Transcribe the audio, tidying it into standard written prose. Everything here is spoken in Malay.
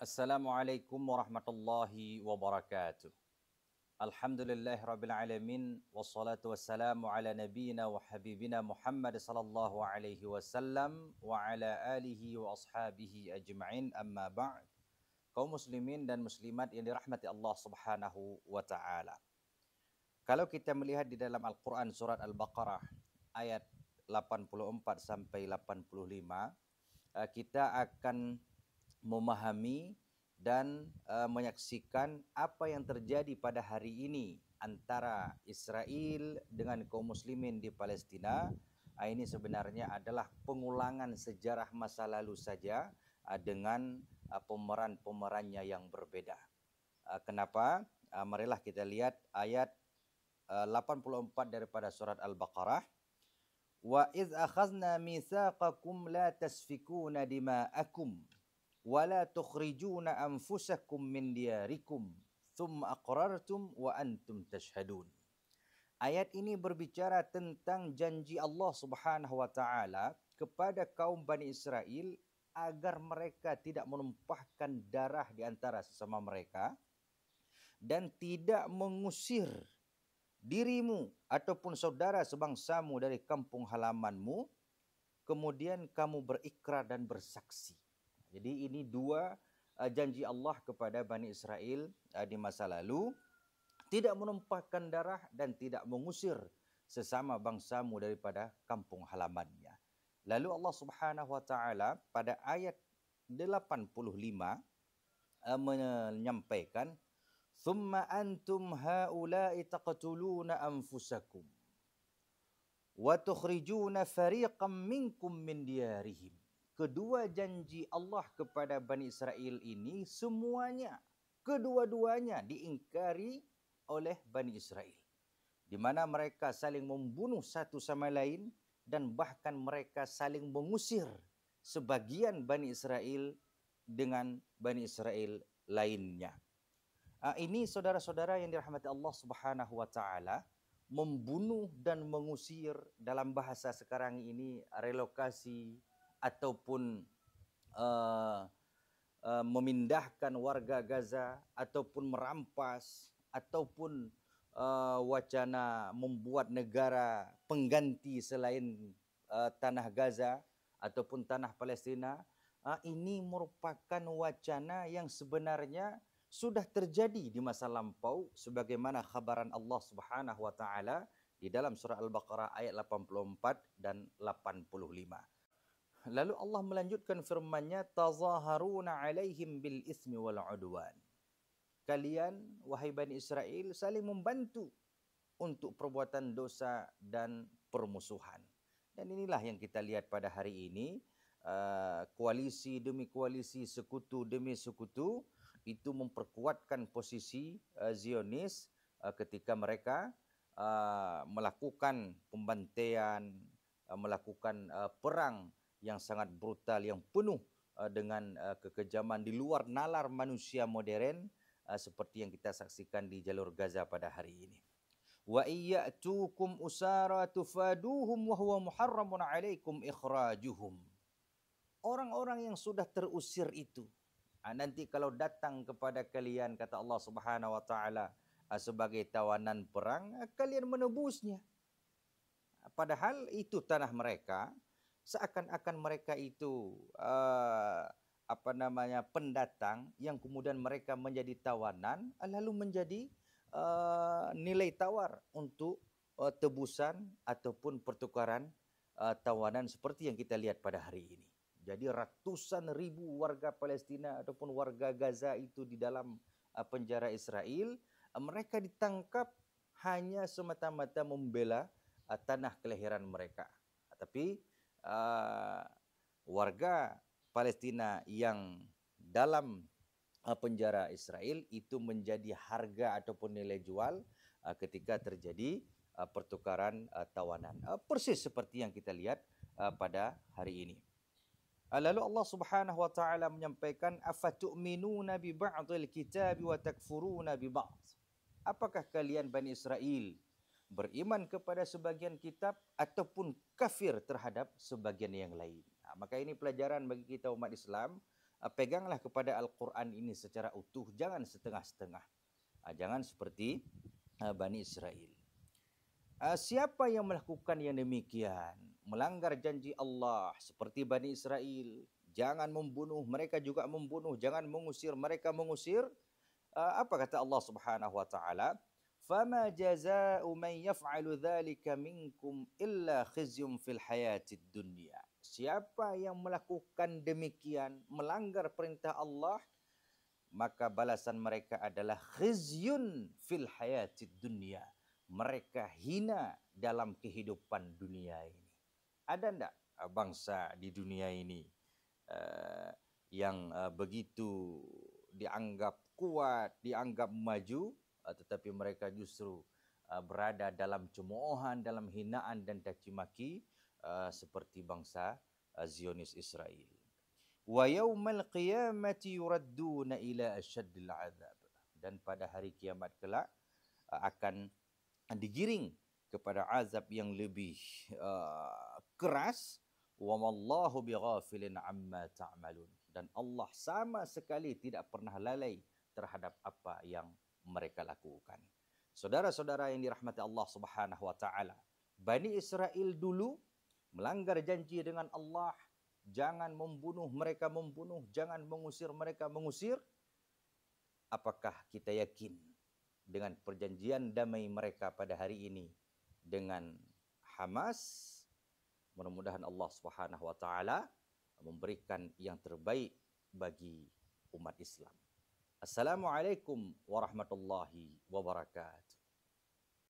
Assalamualaikum warahmatullahi wabarakatuh. Alhamdulillahirabbil alamin wassalatu wassalamu ala nabiyyina wa habibina Muhammad sallallahu alaihi wasallam wa ala alihi wa ashabihi ajma'in, amma ba'd. Kaum muslimin dan muslimat yang dirahmati Allah Subhanahu wa taala. Kalau kita melihat di dalam Al-Qur'an surat Al-Baqarah ayat 84 sampai 85, kita akan memahami dan menyaksikan apa yang terjadi pada hari ini antara Israel dengan kaum muslimin di Palestina. Ini sebenarnya adalah pengulangan sejarah masa lalu saja dengan pemeran-pemerannya yang berbeda. Kenapa? Marilah kita lihat ayat 84 daripada surat Al-Baqarah. Wa idz akhadna mitsaqakum la tasfikuna dima'akum wala tukhrijuna anfusakum min diyarikum thumma aqrartum wa antum tashhadun. Ayat ini berbicara tentang janji Allah Subhanahu wa taala kepada kaum Bani Israel agar mereka tidak menumpahkan darah di antara sesama mereka dan tidak mengusir dirimu ataupun saudara sebangsamu dari kampung halamanmu, kemudian kamu berikrar dan bersaksi. Jadi ini dua janji Allah kepada Bani Israel di masa lalu, tidak menumpahkan darah dan tidak mengusir sesama bangsamu daripada kampung halamannya. Lalu Allah Subhanahu wa taala pada ayat 85 menyampaikan, "Tsumma antum haula'i taqtuluna anfusakum wa tukhrijuna fariqam minkum min diyarihim." Kedua janji Allah kepada Bani Israel ini semuanya, kedua-duanya diingkari oleh Bani Israel, di mana mereka saling membunuh satu sama lain dan bahkan mereka saling mengusir sebagian Bani Israel dengan Bani Israel lainnya. Ini saudara-saudara yang dirahmati Allah Subhanahu wa taala, membunuh dan mengusir dalam bahasa sekarang ini relokasi ataupun memindahkan warga Gaza ataupun merampas ataupun wacana membuat negara pengganti selain tanah Gaza ataupun tanah Palestina. Ini merupakan wacana yang sebenarnya sudah terjadi di masa lampau sebagaimana khabaran Allah Subhanahu wa taala di dalam surah Al-Baqarah ayat 84 dan 85. Lalu Allah melanjutkan firman-Nya, tazaharuna alaihim bil ismi wal udwan. Kalian wahai Bani Israel saling membantu untuk perbuatan dosa dan permusuhan. Dan inilah yang kita lihat pada hari ini, koalisi demi koalisi, sekutu demi sekutu itu memperkuatkan posisi Zionis ketika mereka melakukan pembantaian, melakukan perang yang sangat brutal, yang penuh dengan kekejaman di luar nalar manusia modern seperti yang kita saksikan di jalur Gaza pada hari ini. Wa iyyatukum usara tufaduhum wa huwa muharramun alaikum ikhrajuhum. Orang-orang yang sudah terusir itu, nanti kalau datang kepada kalian, kata Allah Subhanahu wa taala, sebagai tawanan perang, kalian menebusnya. Padahal itu tanah mereka, seakan-akan mereka itu pendatang yang kemudian mereka menjadi tawanan, lalu menjadi nilai tawar untuk tebusan ataupun pertukaran tawanan seperti yang kita lihat pada hari ini. Jadi ratusan ribu warga Palestina ataupun warga Gaza itu di dalam penjara Israel, mereka ditangkap hanya semata-mata membela tanah kelahiran mereka. Tapi warga Palestina yang dalam penjara Israel itu menjadi harga ataupun nilai jual ketika terjadi pertukaran tawanan. Persis seperti yang kita lihat pada hari ini. Lalu Allah Subhanahu wa taala menyampaikan, afatu'minuna bi ba'dil kitabi wa takfuruna bi ba'd. Apakah kalian Bani Israel beriman kepada sebagian kitab ataupun kafir terhadap sebagian yang lain? Maka ini pelajaran bagi kita umat Islam peganglah kepada Al-Quran ini secara utuh, jangan setengah-setengah. Jangan seperti Bani Israel. Siapa yang melakukan yang demikian, melanggar janji Allah seperti Bani Israel, jangan membunuh, mereka juga membunuh, jangan mengusir, mereka mengusir. Apa kata Allah Subhanahu wa taala? Fama jazaa'u man yaf'alu dzalika minkum illa khizyun fil hayatid dunya. Siapa yang melakukan demikian, melanggar perintah Allah, maka balasan mereka adalah khizyun fil hayatid dunya. Mereka hina dalam kehidupan dunia ini. Ada enggak bangsa di dunia ini yang begitu dianggap kuat, dianggap maju, tetapi mereka justru berada dalam cemoohan, dalam hinaan dan caci maki seperti bangsa Zionis Israel. Wa yaumal qiyamati yuradduna ila asyaddil azab. Dan pada hari kiamat kelak akan digiring kepada azab yang lebih keras. Wa mallahu bighafilin amma ta'malun. Dan Allah sama sekali tidak pernah lalai terhadap apa yang mereka lakukan. Saudara-saudara yang dirahmati Allah Subhanahu wa taala, Bani Israel dulu melanggar janji dengan Allah, jangan membunuh, mereka membunuh, jangan mengusir, mereka mengusir. Apakah kita yakin dengan perjanjian damai mereka pada hari ini dengan Hamas? Mudah-mudahan Allah Subhanahu wa taala memberikan yang terbaik bagi umat Islam. Assalamualaikum warahmatullahi wabarakatuh.